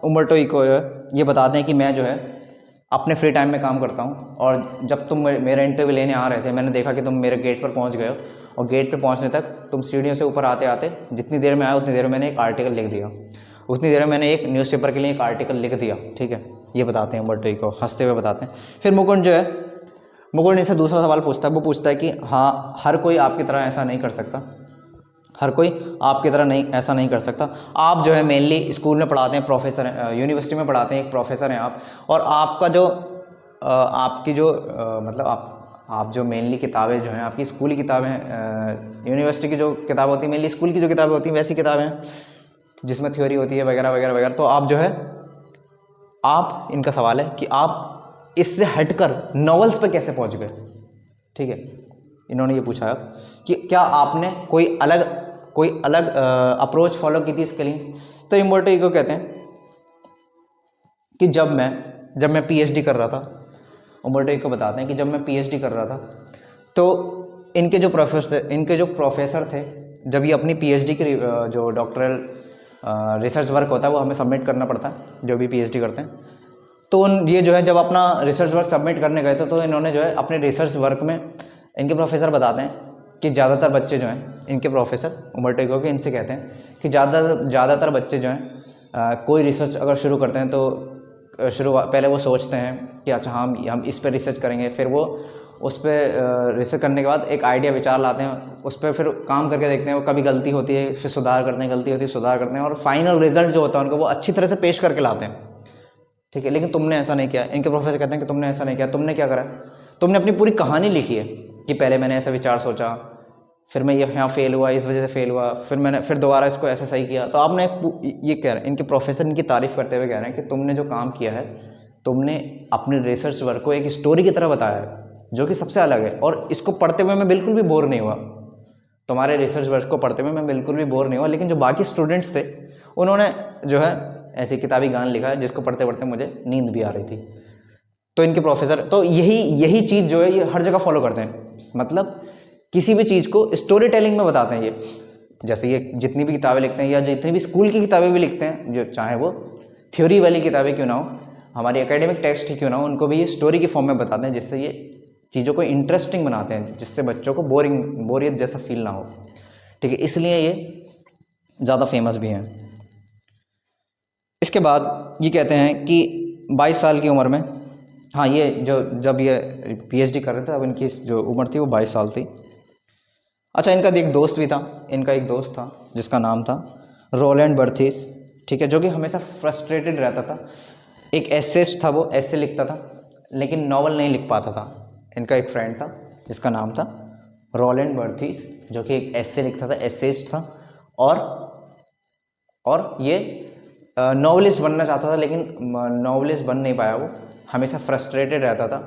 उम्बर्टो इको ये बताते हैं कि मैं जो है अपने फ्री टाइम में काम करता हूँ, और जब तुम मेरा इंटरव्यू लेने आ रहे थे, मैंने देखा कि तुम मेरे गेट पर पहुँच गए हो, और गेट पर पहुँचने तक तुम सीढ़ियों से ऊपर आते आते जितनी देर में आया उतनी देर में मैंने एक आर्टिकल लिख दिया, उतनी देर में मैंने एक न्यूज़पेपर के लिए एक आर्टिकल लिख दिया, ठीक है। ये बताते हैं उम्बर्टो इको, हंसते हुए बताते हैं। फिर मुकुंद जो है, मुकुंद इनसे दूसरा सवाल पूछता है। वो पूछता है कि हाँ, हर कोई आपकी तरह ऐसा नहीं कर सकता, हर कोई आपकी तरह नहीं ऐसा नहीं कर सकता। आप जो है मेनली स्कूल में पढ़ाते हैं, प्रोफेसर हैं, यूनिवर्सिटी में पढ़ाते हैं, एक प्रोफेसर हैं आप, और आपका जो आपकी जो मतलब आप जो मेनली किताबें जो हैं आपकी स्कूली किताबें, यूनिवर्सिटी की जो किताब होती है, मेनली स्कूल की जो किताबें होती हैं वैसी किताबें हैं जिसमें थ्योरी होती है वगैरह वगैरह वगैरह। तो आप जो है, आप, इनका सवाल है कि आप इससे हटकर नॉवेल्स पे कैसे पहुंच गए, ठीक है। इन्होंने ये पूछा कि क्या आपने कोई अलग अप्रोच फॉलो की थी इसके लिए। तो उम्बर्टो इको कहते हैं कि जब मैं पीएचडी कर रहा था, उम्बर्टो इको बताते हैं कि जब मैं पीएचडी कर रहा था तो इनके जो प्रोफेसर थे, जब ये अपनी पीएचडी की जो डॉक्टरल रिसर्च वर्क होता है वो हमें सबमिट करना पड़ता है, जो भी पीएचडी करते हैं। तो ये जो है जब अपना रिसर्च वर्क सबमिट करने गए थे, तो इन्होंने जो है अपने रिसर्च वर्क में, इनके प्रोफेसर बताते हैं कि ज़्यादातर बच्चे जो हैं, इनके प्रोफेसर उम्बर्टो इको के, इनसे कहते हैं कि ज़्यादातर बच्चे जो हैं कोई रिसर्च अगर शुरू करते हैं तो पहले वो सोचते हैं कि अच्छा हम इस पर रिसर्च करेंगे, फिर वो उस पर रिसर्च करने के बाद एक आइडिया विचार लाते हैं, उस पर फिर काम करके देखते हैं, वो कभी गलती होती है फिर सुधार करते हैं, गलती होती है सुधार करते हैं, और फाइनल रिजल्ट जो होता है उनको वो अच्छी तरह से पेश करके लाते हैं, ठीक है। लेकिन तुमने ऐसा नहीं किया। इनके प्रोफेसर कहते हैं कि तुमने ऐसा नहीं किया। तुमने क्या करा, तुमने अपनी पूरी कहानी लिखी है कि पहले मैंने ऐसा विचार सोचा, फिर मैं यहाँ फेल हुआ, इस वजह से फेल हुआ, फिर दोबारा इसको ऐसा सही किया। तो आपने ये कह रहे हैं, इनके प्रोफेसर इनकी तारीफ़ करते हुए कह रहे हैं कि तुमने जो काम किया है, तुमने अपने रिसर्च वर्क को एक स्टोरी की तरह बताया है जो कि सबसे अलग है, और इसको पढ़ते हुए मैं बिल्कुल भी बोर नहीं हुआ। तुम्हारे रिसर्च वर्क को पढ़ते हुए मैं बिल्कुल भी बोर नहीं हुआ। लेकिन जो बाकी स्टूडेंट्स थे उन्होंने जो है ऐसी किताबी गान लिखा है जिसको पढ़ते पढ़ते मुझे नींद भी आ रही थी। तो इनके प्रोफेसर, तो यही चीज़ जो है ये हर जगह फॉलो करते हैं, मतलब किसी भी चीज़ को स्टोरी टेलिंग में बताते हैं। ये जैसे ये जितनी भी किताबें लिखते हैं या जितनी भी स्कूल की किताबें भी लिखते हैं, जो चाहे वो थ्योरी वाली किताबें क्यों ना हो, हमारी एकेडमिक टेक्स्ट ही क्यों ना हो, उनको भी ये स्टोरी की फॉर्म में बताते हैं, जिससे ये चीज़ों को इंटरेस्टिंग बनाते हैं, जिससे बच्चों को बोरियत जैसा फील ना हो, ठीक है। इसलिए ये ज़्यादा फेमस भी हैं। इसके बाद ये कहते हैं कि 22 साल की उम्र में हाँ, ये जो जब ये पीएचडी कर रहे थे अब इनकी जो उम्र थी वो 22 साल थी। अच्छा, इनका एक दोस्त भी था, इनका एक दोस्त था जिसका नाम था रोलैंड बर्थीस, ठीक है, जो कि हमेशा फ्रस्ट्रेटेड रहता था। एक एसेस्ट था, वो ऐसे लिखता था लेकिन नॉवल नहीं लिख पाता था। इनका एक फ्रेंड था जिसका नाम था रोलैंड बर्थीस, जो कि एक ऐसे लिखता था, एसेस्ट था, और ये नॉवलिस्ट बनना चाहता था लेकिन नॉवलिस्ट बन नहीं पाया। वो हमेशा फ्रस्ट्रेटेड रहता था।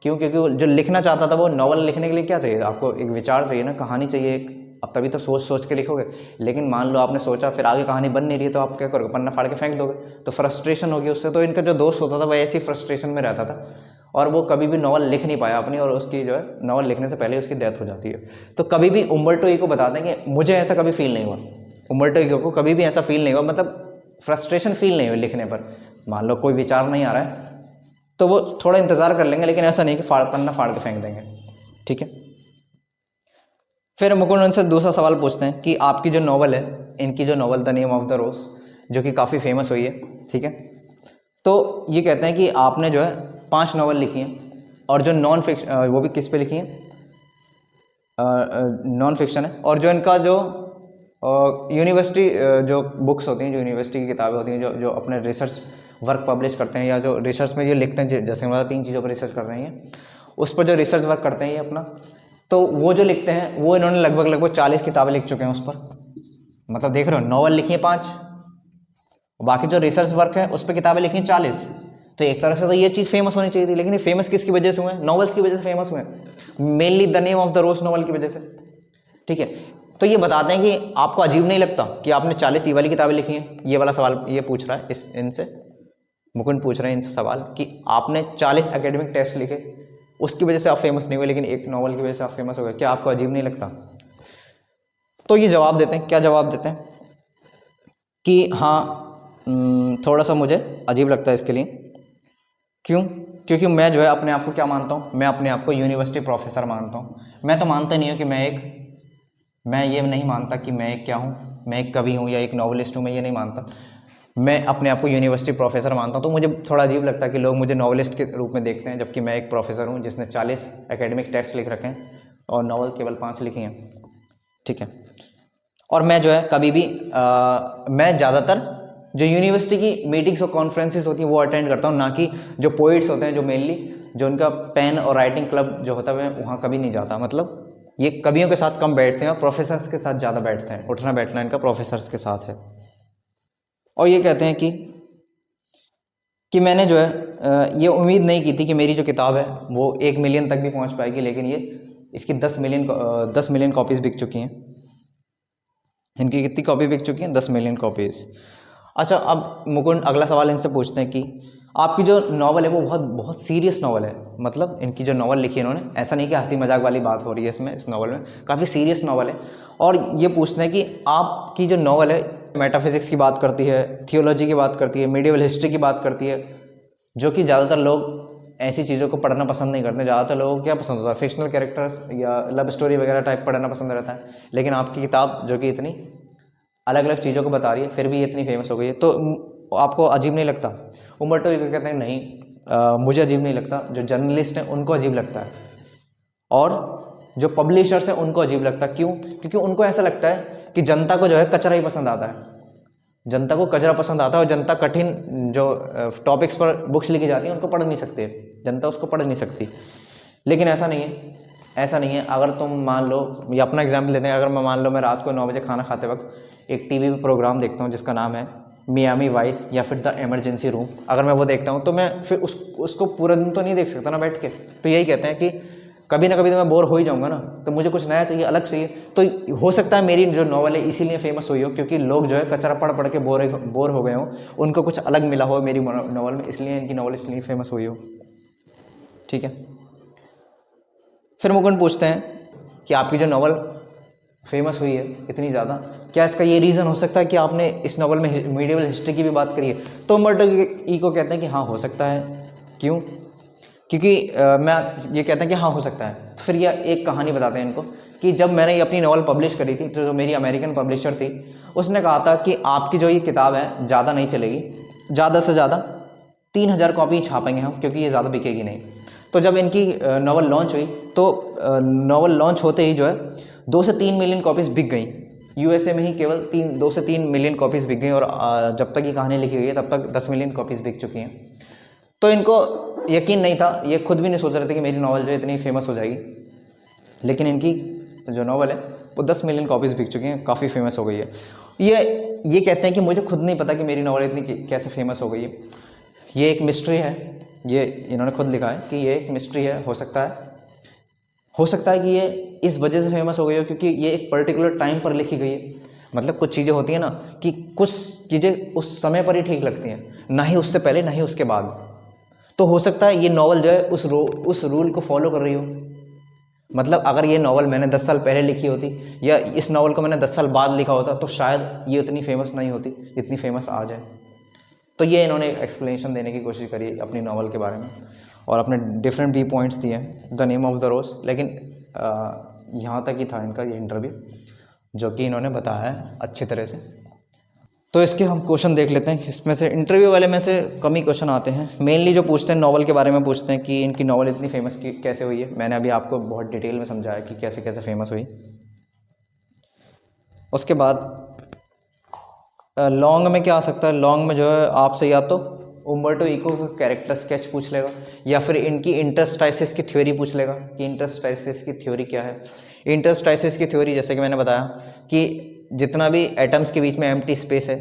क्यों? क्योंकि वो जो लिखना चाहता था, वो नॉवल लिखने के लिए क्या चाहिए आपको? एक विचार चाहिए ना, कहानी चाहिए एक। अब तभी तो सोच सोच के लिखोगे। लेकिन मान लो आपने सोचा, फिर आगे कहानी बन नहीं रही, तो आप क्या करोगे? पन्ना फाड़ के फेंक दोगे, तो फ्रस्ट्रेशन होगी उससे। तो इनका जो दोस्त होता था वह ऐसी फ्रस्ट्रेशन में रहता था और वो कभी भी नॉवल लिख नहीं पाया अपनी, और उसकी जो है नॉवल लिखने से पहले उसकी डेथ हो जाती है। तो कभी भी उम्बर्टो इको बताते हैं कि मुझे ऐसा कभी फील नहीं हुआ, उम्बर्टो इको को कभी भी ऐसा फील नहीं हुआ, मतलब फ्रस्ट्रेशन फील नहीं हुई लिखने पर। मान लो कोई विचार नहीं आ रहा है तो वो थोड़ा इंतज़ार कर लेंगे, लेकिन ऐसा नहीं कि पन्ना फाड़ के फेंक देंगे, ठीक है। फिर मुकुंद उनसे दूसरा सवाल पूछते हैं कि आपकी जो नॉवल है, इनकी जो novel the name of the rose, जो कि काफ़ी फेमस हुई है, ठीक है, तो ये कहते हैं कि आपने जो है 5 नॉवल लिखी हैं, और जो नॉन फिक्शन, वो भी किस पे लिखी हैं? नॉन फिक्शन है। और जो इनका जो यूनिवर्सिटी जो बुक्स होती हैं, जो यूनिवर्सिटी की किताबें होती हैं, जो जो अपने रिसर्च वर्क पब्लिश करते हैं, या जो रिसर्च में ये लिखते हैं, जैसे हमारा 3 चीज़ों पर रिसर्च कर रहे हैं, उस पर जो रिसर्च वर्क करते हैं ये अपना, तो वो जो लिखते हैं वो इन्होंने लगभग 40 किताबें लिख चुके हैं उस पर। मतलब देख रहे हो, नॉवल लिखी है 5, बाकी जो रिसर्च वर्क है उस पर किताबें लिखी हैं 40। तो एक तरह से तो ये चीज़ फेमस होनी चाहिए थी, लेकिन ये फेमस किसकी वजह से हुए हैं? नॉवेल्स की वजह से फेमस हुए हैं, mainly the name of the rose novel की वजह से, ठीक है। तो ये बताते हैं कि आपको अजीब नहीं लगता कि आपने 40 ये वाली किताबें लिखी हैं? ये वाला सवाल ये पूछ रहा है इनसे मुकुंद पूछ रहे हैं इनसे सवाल कि आपने 40 एकेडमिक टेस्ट लिखे, उसकी वजह से आप फेमस नहीं हुए, लेकिन एक नॉवल की वजह से आप फेमस हो गए, क्या आपको अजीब नहीं लगता? तो ये जवाब देते हैं, क्या जवाब देते हैं कि हाँ, थोड़ा सा मुझे अजीब लगता है इसके लिए। क्यों? क्योंकि मैं जो है अपने आप को क्या मानता हूँ? मैं अपने आप को यूनिवर्सिटी प्रोफेसर मानता हूँ। मैं तो मानता नहीं हूँ कि मैं ये नहीं मानता कि मैं एक क्या हूँ, मैं एक कवि हूँ या एक नॉवलिस्ट हूँ, मैं ये नहीं मानता। मैं अपने आप को यूनिवर्सिटी प्रोफेसर मानता हूँ। तो मुझे थोड़ा अजीब लगता है कि लोग मुझे नॉवलिस्ट के रूप में देखते हैं, जबकि मैं एक प्रोफेसर हूँ जिसने 40 एकेडमिक टेस्ट लिख रखे हैं और नॉवल केवल 5 लिखी हैं, ठीक है। और मैं जो है कभी भी मैं ज़्यादातर जो यूनिवर्सिटी की मीटिंग्स और कॉन्फ्रेंसेस होती हैं वो अटेंड करता हूँ, ना कि जो पोइट्स होते हैं, जो मेनली जो उनका पेन और राइटिंग क्लब जो होता है, मैं वहाँ कभी नहीं जाता। मतलब ये कवियों के साथ कम बैठते हैं और प्रोफेसर्स के साथ ज़्यादा बैठते हैं, उठना बैठना इनका प्रोफेसर्स के साथ है। और ये कहते हैं कि मैंने जो है ये उम्मीद नहीं की थी कि मेरी जो किताब है वो 1 मिलियन तक भी पहुँच पाएगी, लेकिन ये इसकी 10 मिलियन कॉपीज़ बिक चुकी हैं। इनकी कितनी कॉपी बिक चुकी हैं? 10 मिलियन कॉपीज़। अच्छा, अब मुकुंद अगला सवाल इनसे पूछते हैं कि आपकी जो नॉवल है वो बहुत सीरियस नॉवल है। मतलब इनकी जो नॉवल लिखी है इन्होंने, ऐसा नहीं कि हंसी मजाक वाली बात हो रही है इसमें, इस नॉवल में काफ़ी सीरियस नॉवल है। और ये पूछते हैं कि आपकी जो नॉवल है मेटाफिज़िक्स की बात करती है, थियोलॉजी की बात करती है, मीडिएवल हिस्ट्री की बात करती है, जो कि ज़्यादातर लोग ऐसी चीज़ों को पढ़ना पसंद नहीं करते। ज़्यादातर लोगों को क्या पसंद होता है? फिक्शनल कैरेक्टर्स या लव स्टोरी वगैरह टाइप पढ़ना पसंद रहता है। लेकिन आपकी किताब जो कि इतनी अलग अलग चीज़ों को बता रही है, फिर भी ये इतनी फेमस हो गई है, तो आपको अजीब नहीं लगता? उम्बर्टो इको कहते हैं नहीं, मुझे अजीब नहीं लगता, जो जर्नलिस्ट हैं उनको अजीब लगता है, और जो पब्लिशर्स हैं उनको अजीब लगता है। क्यों? क्योंकि उनको ऐसा लगता है कि जनता को जो है कचरा ही पसंद आता है, जनता को कचरा पसंद आता है, और जनता कठिन जो टॉपिक्स पर बुक्स लिखी जाती हैं उनको पढ़ नहीं सकते, जनता उसको पढ़ नहीं सकती। लेकिन ऐसा नहीं है, ऐसा नहीं है। अगर तुम मान लो, ये अपना एग्जाम्पल लेते हैं, अगर मैं मान लो मैं रात को 9 बजे खाना खाते वक्त एक टीवी पे प्रोग्राम देखता हूँ जिसका नाम है मियामी वाइस या फिर द इमरजेंसी रूम, अगर मैं वो देखता हूँ तो मैं फिर उसको पूरा दिन तो नहीं देख सकता ना बैठ के। तो यही कहते हैं कि कभी ना कभी तो मैं बोर हो ही जाऊँगा ना, तो मुझे कुछ नया चाहिए, अलग चाहिए। तो हो सकता है मेरी जो नॉवल है इसीलिए फेमस हुई हो, क्योंकि लोग जो है कचरा पढ़ पढ़ के बोर हो गए हों, उनको कुछ अलग मिला हो मेरी नॉवल में, इसलिए इनकी नॉवल इसलिए फेमस हुई हो, ठीक है। फिर मुकुंद पूछते हैं कि आपकी जो नॉवल फेमस हुई है इतनी ज़्यादा, क्या इसका ये रीज़न हो सकता है कि आपने इस नॉवल में मीडिएवल हिस्ट्री की भी बात करी है? तो उम्बर्टो इको कहते हैं कि हाँ हो सकता है। क्यों? क्योंकि मैं ये कहते हैं कि हाँ हो सकता है। फिर यह एक कहानी बताते हैं इनको कि जब मैंने ये अपनी नॉवल पब्लिश करी थी, तो जो मेरी अमेरिकन पब्लिशर थी उसने कहा था कि आपकी जो ये किताब है ज़्यादा नहीं चलेगी, ज़्यादा से ज़्यादा 3,000 कॉपी छापेंगे हम, क्योंकि ये ज़्यादा बिकेगी नहीं। तो जब इनकी नावल लॉन्च हुई तो नावल लॉन्च होते ही जो है 2 से 3 मिलियन कॉपीज़ बिक गई। यूएसए में ही केवल 2 से 3 मिलियन कॉपीज़ बिक गई, और जब तक ये कहानी लिखी गई है तब तक 10 मिलियन कॉपीज़ बिक चुकी हैं। तो इनको यकीन नहीं था, ये खुद भी नहीं सोच रहे थे कि मेरी नावल जो है इतनी फेमस हो जाएगी, लेकिन इनकी जो नावल है वो 10 मिलियन कॉपीज़ बिक चुकी हैं, काफ़ी फेमस हो गई है। ये कहते हैं कि मुझे खुद नहीं पता कि मेरी नावल इतनी कैसे फेमस हो गई है, ये एक मिस्ट्री है। ये इन्होंने खुद लिखा है कि ये एक मिस्ट्री है। हो सकता है कि ये इस वजह से फेमस हो गई हो क्योंकि ये एक पर्टिकुलर टाइम पर लिखी गई है। मतलब कुछ चीज़ें होती हैं ना कि कुछ चीज़ें उस समय पर ही ठीक लगती हैं, ना ही उससे पहले ना ही उसके बाद। तो हो सकता है ये नावल जो है उस रूल को फॉलो कर रही हो। मतलब अगर ये नावल मैंने 10 साल पहले लिखी होती या इस नावल को मैंने 10 साल बाद लिखा होता तो शायद ये उतनी फेमस नहीं होती जितनी फेमस आज है। तो ये इन्होंने एक्सप्लेनेशन देने की कोशिश करी अपनी नावल के बारे में, और अपने डिफरेंट व्यू पॉइंट्स दिए हैं, द नेम ऑफ द रोज़। लेकिन यहाँ तक ही था इनका ये इंटरव्यू, जो कि इन्होंने बताया है अच्छी तरह से। तो इसके हम क्वेश्चन देख लेते हैं। इसमें से इंटरव्यू वाले में से कम ही क्वेश्चन आते हैं। मेनली जो पूछते हैं नावल के बारे में पूछते हैं कि इनकी नावल इतनी फेमस कैसे हुई है। मैंने अभी आपको बहुत डिटेल में समझाया कि कैसे कैसे फेमस हुई। उसके बाद लॉन्ग में क्या आ सकता है। लॉन्ग में जो है आपसे या तो उम्बर्टो इको का कैरेक्टर स्केच पूछ लेगा, या फिर इनकी इंटरस्टाइसिस की थ्योरी पूछ लेगा कि इंटरस्टाइसिस की थ्योरी क्या है। इंटरस्टाइसिस की थ्योरी जैसे कि मैंने बताया कि जितना भी एटम्स के बीच में एम्प्टी स्पेस है,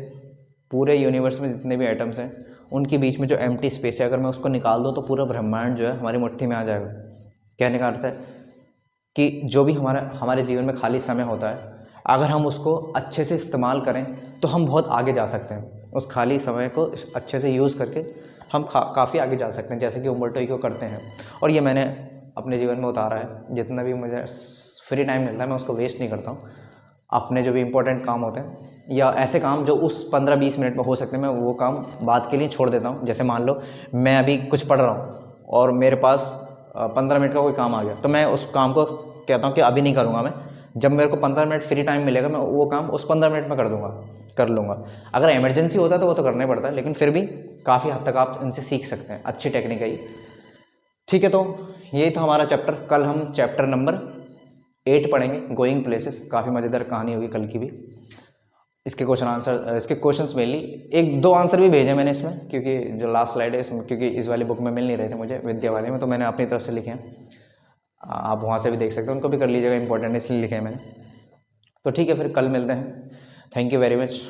पूरे यूनिवर्स में जितने भी एटम्स हैं उनके बीच में जो एम्प्टी स्पेस है, अगर मैं उसको निकाल दूँ तो पूरा ब्रह्मांड जो है हमारी मुट्ठी में आ जाएगा। कहने का अर्थ है कि जो भी हमारे जीवन में खाली समय होता है, अगर हम उसको अच्छे से इस्तेमाल करें तो हम बहुत आगे जा सकते हैं। उस खाली समय को अच्छे से यूज़ करके हम काफ़ी आगे जा सकते हैं, जैसे कि उम्बर्टो इको करते हैं। और ये मैंने अपने जीवन में उतारा है। जितना भी मुझे फ्री टाइम मिलता है मैं उसको वेस्ट नहीं करता हूँ। अपने जो भी इम्पोर्टेंट काम होते हैं या ऐसे काम जो उस 15-20 मिनट में हो सकते हैं, मैं वो काम बाद के लिए छोड़ देता हूँ। जैसे मान लो मैं अभी कुछ पढ़ रहा हूँ और मेरे पास 15 मिनट का कोई काम आ गया, तो मैं उस काम को कहता हूँ कि अभी नहीं करूँगा मैं, जब मेरे को 15 मिनट फ्री टाइम मिलेगा मैं वो काम उस 15 मिनट में कर लूँगा। अगर इमरजेंसी होता है तो वो तो करना ही पड़ता है, लेकिन फिर भी काफ़ी हद तक आप इनसे सीख सकते हैं। अच्छी टेक्निक है ये। ठीक है, तो यही था हमारा चैप्टर। कल हम चैप्टर नंबर 8 पढ़ेंगे, गोइंग प्लेसेस। काफ़ी मज़ेदार कहानी होगी कल की भी। इसके क्वेश्चंस मेनली 1-2 आंसर भी भेजे मैंने इसमें, क्योंकि जो लास्ट स्लाइड है इसमें, क्योंकि इस वाली बुक में मिल नहीं रहे थे मुझे, विद्या वाले में, तो मैंने अपनी तरफ से लिखे हैं। आप वहाँ से भी देख सकते हैं, उनको भी कर लीजिएगा, इंपॉर्टेंट इसलिए लिखे हैं मैंने। तो ठीक है, फिर कल मिलते हैं। Thank you very much.